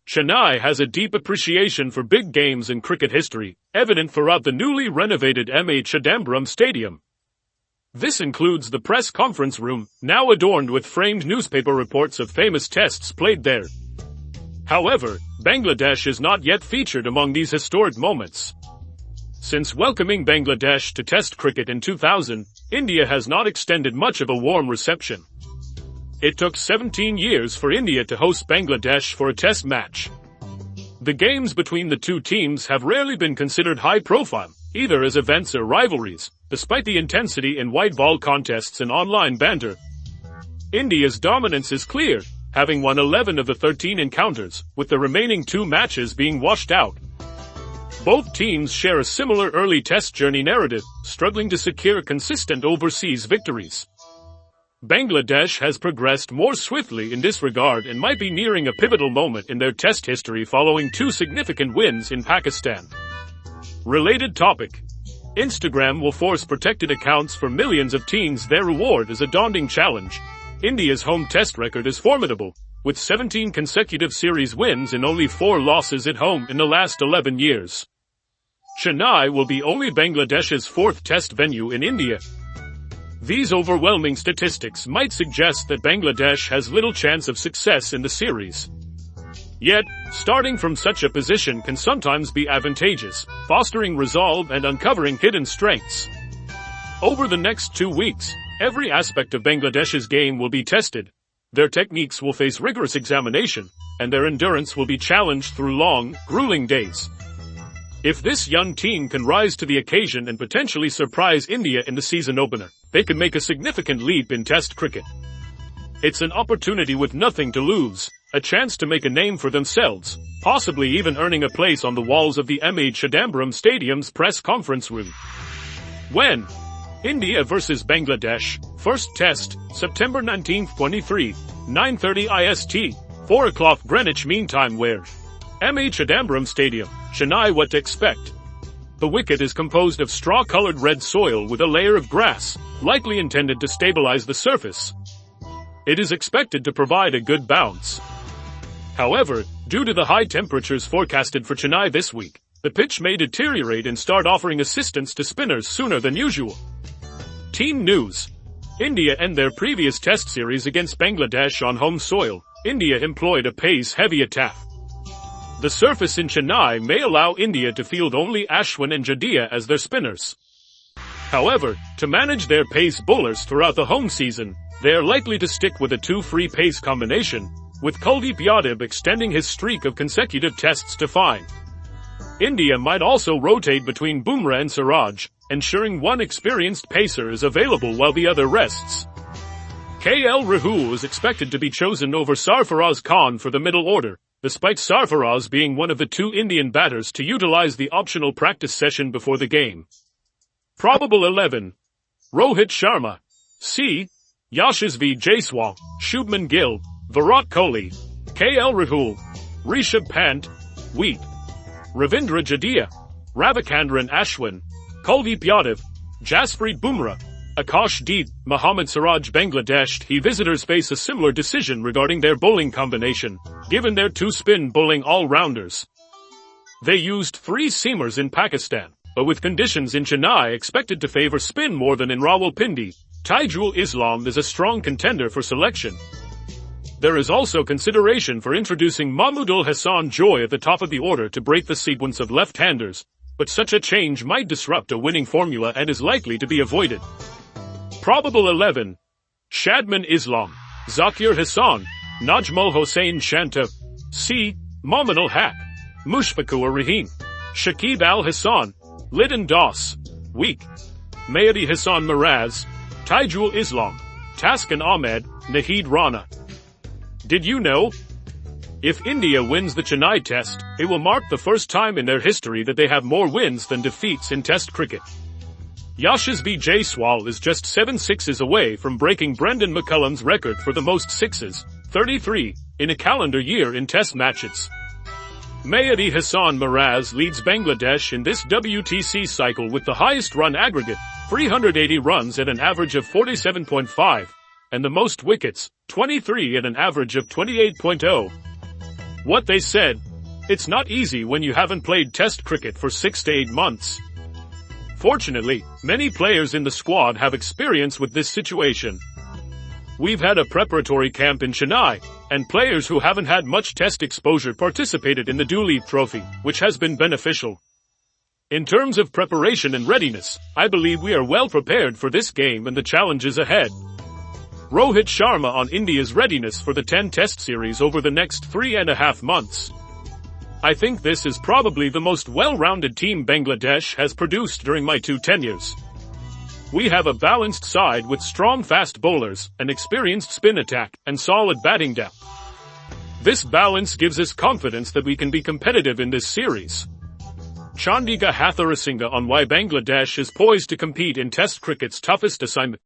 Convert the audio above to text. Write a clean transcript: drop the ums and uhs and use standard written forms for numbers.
Chennai has a deep appreciation for big games in cricket history, evident throughout the newly renovated M.A. Chidambaram Stadium. This includes the press conference room, now adorned with framed newspaper reports of famous tests played there. However, Bangladesh is not yet featured among these historic moments. Since welcoming Bangladesh to Test cricket in 2000, India has not extended much of a warm reception. It took 17 years for India to host Bangladesh for a Test match. The games between the two teams have rarely been considered high-profile, either as events or rivalries, despite the intensity in white ball contests and online banter. India's dominance is clear, having won 11 of the 13 encounters, with the remaining 2 matches being washed out. Both teams share a similar early Test journey narrative, struggling to secure consistent overseas victories. Bangladesh has progressed more swiftly in this regard and might be nearing a pivotal moment in their Test history following 2 significant wins in Pakistan. Related topic. Instagram will force protected accounts for millions of teens. Their reward is a daunting challenge. India's home Test record is formidable, with 17 consecutive series wins and only 4 losses at home in the last 11 years. Chennai will be only Bangladesh's 4th Test venue in India. These overwhelming statistics might suggest that Bangladesh has little chance of success in the series. Yet, starting from such a position can sometimes be advantageous, fostering resolve and uncovering hidden strengths. Over the next 2 weeks, every aspect of Bangladesh's game will be tested. Their techniques will face rigorous examination, and their endurance will be challenged through long, grueling days. If this young team can rise to the occasion and potentially surprise India in the season opener, they could make a significant leap in Test cricket. It's an opportunity with nothing to lose, a chance to make a name for themselves, possibly even earning a place on the walls of the M.A. Chidambaram Stadium's press conference room. When? India vs Bangladesh, first Test, September 19, 23, 9:30 IST, 4 o'clock Greenwich Mean Time. Where? M.A. Chidambaram Stadium, Chennai. What to expect? The wicket is composed of straw-colored red soil with a layer of grass, likely intended to stabilize the surface. It is expected to provide a good bounce. However, due to the high temperatures forecasted for Chennai this week, the pitch may deteriorate and start offering assistance to spinners sooner than usual. Team news. India end their previous Test series against Bangladesh on home soil. India employed a pace-heavy attack. The surface in Chennai may allow India to field only Ashwin and Jadeja as their spinners. However, to manage their pace bowlers throughout the home season, they are likely to stick with a 2-free pace combination, with Kuldeep Yadav extending his streak of consecutive Tests to 5. India might also rotate between Bumrah and Siraj, ensuring one experienced pacer is available while the other rests. KL Rahul is expected to be chosen over Sarfaraz Khan for the middle order, despite Sarfaraz being one of the 2 Indian batters to utilize the optional practice session before the game. Probable 11. Rohit Sharma. C. Yashasvi Jaiswal, Shubman Gill, Virat Kohli, KL Rahul, Rishabh Pant, Wheat, Ravindra Jadeja, Ravichandran Ashwin, Kuldeep Yadav, Jasprit Bumrah, Akash Deep, Mohammad Siraj. Bangladesh visitors face a similar decision regarding their bowling combination, given their 2 spin bowling all-rounders. They used 3 seamers in Pakistan, but with conditions in Chennai expected to favor spin more than in Rawalpindi, Taijul Islam is a strong contender for selection. There is also consideration for introducing Mahmudul Hassan Joy at the top of the order to break the sequence of left-handers, but such a change might disrupt a winning formula and is likely to be avoided. Probable 11. Shadman Islam, Zakir Hassan, Najmul Hossain Shanta, C. Mominul Haq, Mushfiqur Rahim, Shakib Al-Hassan, Lidin Das, Weak, Mayadi Hassan Miraz, Taijul Islam, Taskin Ahmed, Nahid Rana. Did you know? If India wins the Chennai Test, it will mark the first time in their history that they have more wins than defeats in Test cricket. Yashasvi Jaiswal is just 7 sixes away from breaking Brendan McCullum's record for the most sixes, 33, in a calendar year in Test matches. Mayadi Hassan Miraz leads Bangladesh in this WTC cycle with the highest run aggregate, 380 runs at an average of 47.5, and the most wickets, 23 at an average of 28.0. What they said, it's not easy when you haven't played Test cricket for 6 to 8 months. Fortunately, many players in the squad have experience with this situation. We've had a preparatory camp in Chennai, and players who haven't had much Test exposure participated in the Dooley Trophy, which has been beneficial. In terms of preparation and readiness, I believe we are well prepared for this game and the challenges ahead. Rohit Sharma on India's readiness for the 10 Test series over the next 3.5 months. I think this is probably the most well-rounded team Bangladesh has produced during my 2 tenures. We have a balanced side with strong fast bowlers, an experienced spin attack, and solid batting depth. This balance gives us confidence that we can be competitive in this series. Chandika Hatharasinga on why Bangladesh is poised to compete in Test cricket's toughest assignment.